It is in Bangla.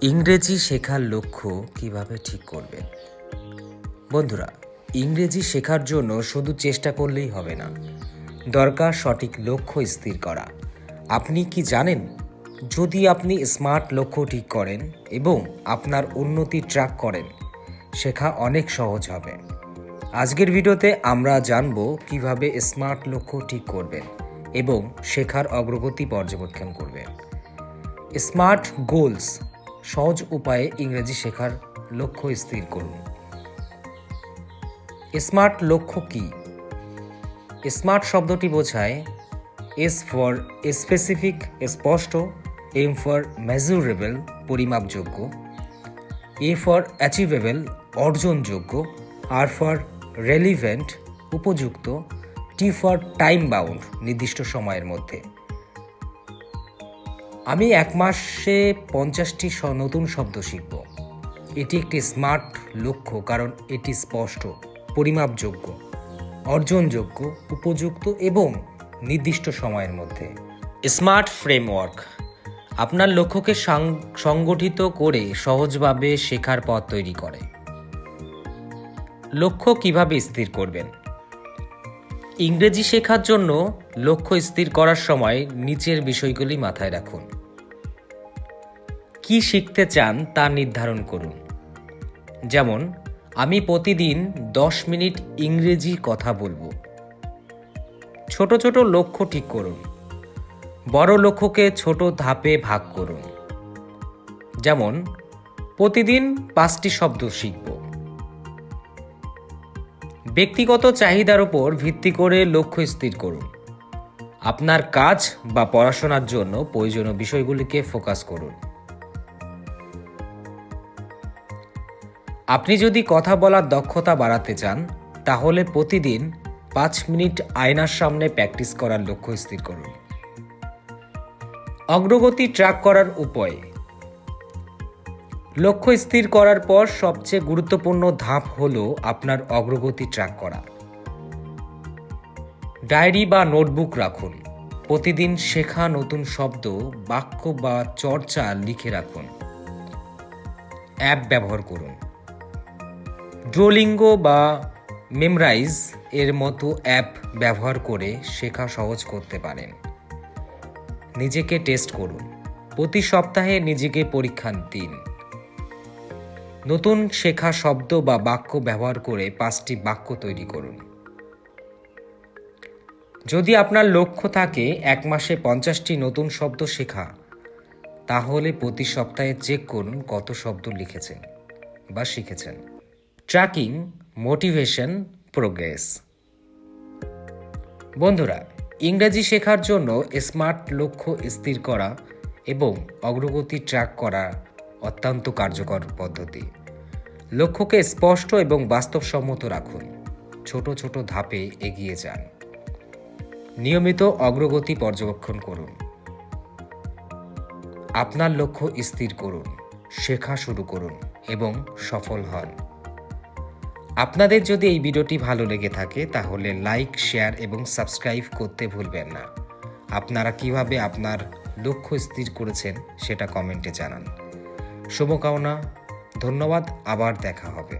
ইংরেজি শেখার লক্ষ্য কিভাবে ঠিক করবেন? বন্ধুরা, ইংরেজি শেখার জন্য শুধু চেষ্টা করলেই হবে না, দরকার সঠিক লক্ষ্য স্থির করা। আপনি কি জানেন, যদি আপনি স্মার্ট লক্ষ্য ঠিক করেন এবং আপনার উন্নতি ট্র্যাক করেন, শেখা অনেক সহজ হবে। আজকের ভিডিওতে আমরা জানব কিভাবে স্মার্ট লক্ষ্য ঠিক করবেন এবং শেখার অগ্রগতি পর্যবেক্ষণ করবেন। স্মার্ট গোলস, সহজ উপায়ে ইংরেজি শেখার লক্ষ্য স্থির করুন। স্মার্ট লক্ষ্য কি? স্মার্ট শব্দটি বোঝায় এস ফর স্পেসিফিক, স্পষ্ট; এম ফর মেজারেবল, পরিমাপযোগ্য; এ ফর অ্যাচিভেবল, অর্জনযোগ্য; আর ফর রেলিভেন্ট, উপযুক্ত; টি ফর টাইম বাউন্ড, নির্দিষ্ট সময়ের মধ্যে। আমি 1 মাসে 50টি নতুন শব্দ শিখব। এটি একটি স্মার্ট লক্ষ্য, কারণ এটি স্পষ্ট, পরিমাপযোগ্য, অর্জনযোগ্য, উপযুক্ত এবং নির্দিষ্ট সময়ের মধ্যে। স্মার্ট ফ্রেমওয়ার্ক আপনার লক্ষ্যকে সংগঠিত করে সহজভাবে শেখার পথ তৈরি করে। লক্ষ্য কিভাবে স্থির করবেন? ইংরেজি শেখার জন্য লক্ষ্য স্থির করার সময় নিচের বিষয়গুলি মাথায় রাখুন। কি শিখতে চান তা নির্ধারণ করুন। যেমন, আমি প্রতিদিন 10 মিনিট ইংরেজি কথা বলবো। ছোট ছোট লক্ষ্য ঠিক করুন। বড় লক্ষ্যকে ছোট ধাপে ভাগ করুন। যেমন, প্রতিদিন 5টি শব্দ শিখব। ব্যক্তিগত চাহিদার উপর ভিত্তি করে লক্ষ্য স্থির করুন। আপনার কাজ বা পড়াশোনার জন্য প্রয়োজনীয় বিষয়গুলিকে ফোকাস করুন। আপনি যদি কথা বলার দক্ষতা বাড়াতে চান, তাহলে প্রতিদিন 5 মিনিট আয়নার সামনে প্র্যাকটিস করার লক্ষ্য স্থির করুন। অগ্রগতি ট্র্যাক করার উপায়। লক্ষ্য স্থির করার পর সবচেয়ে গুরুত্বপূর্ণ ধাপ হলো আপনার অগ্রগতি ট্র্যাক করা। ডায়েরি বা নোটবুক রাখুন। প্রতিদিন শেখা নতুন শব্দ, বাক্য বা চর্চা লিখে রাখুন। অ্যাপ ব্যবহার করুন। ডুওলিঙ্গো বা মেমরাইজ এর মতো অ্যাপ ব্যবহার করে শেখা সহজ করতে পারেন। নিজেকে টেস্ট করুন। প্রতি সপ্তাহে নিজেকে পরীক্ষা দিন। নতুন শেখা শব্দ বা বাক্য ব্যবহার করে 5টি বাক্য তৈরি করুন। যদি আপনার লক্ষ্য থাকে 1 মাসে 50টি নতুন শব্দ শেখা, তাহলে প্রতি সপ্তাহে চেক করুন কত শব্দ লিখেছেন বা শিখেছেন। Tracking motivation progress. বন্ধুরা, ইংরেজি শেখার জন্য স্মার্ট লক্ষ্য স্থির করা এবং অগ্রগতি ট্র্যাক করা অত্যন্ত কার্যকর পদ্ধতি। লক্ষ্যকে স্পষ্ট এবং বাস্তবসম্মত রাখুন। ছোট ছোট ধাপে এগিয়ে যান। নিয়মিত অগ্রগতি পর্যবেক্ষণ করুন। আপনার লক্ষ্য স্থির করুন, শেখা শুরু করুন এবং সফল হন। আপনাদের যদি এই ভিডিওটি ভালো লেগে থাকে, তাহলে লাইক, শেয়ার এবং সাবস্ক্রাইব করতে ভুলবেন না। আপনারা কিভাবে আপনার লক্ষ্য স্থির করেছেন সেটা কমেন্টে জানান। শুভকামনা। ধন্যবাদ। আবার দেখা হবে।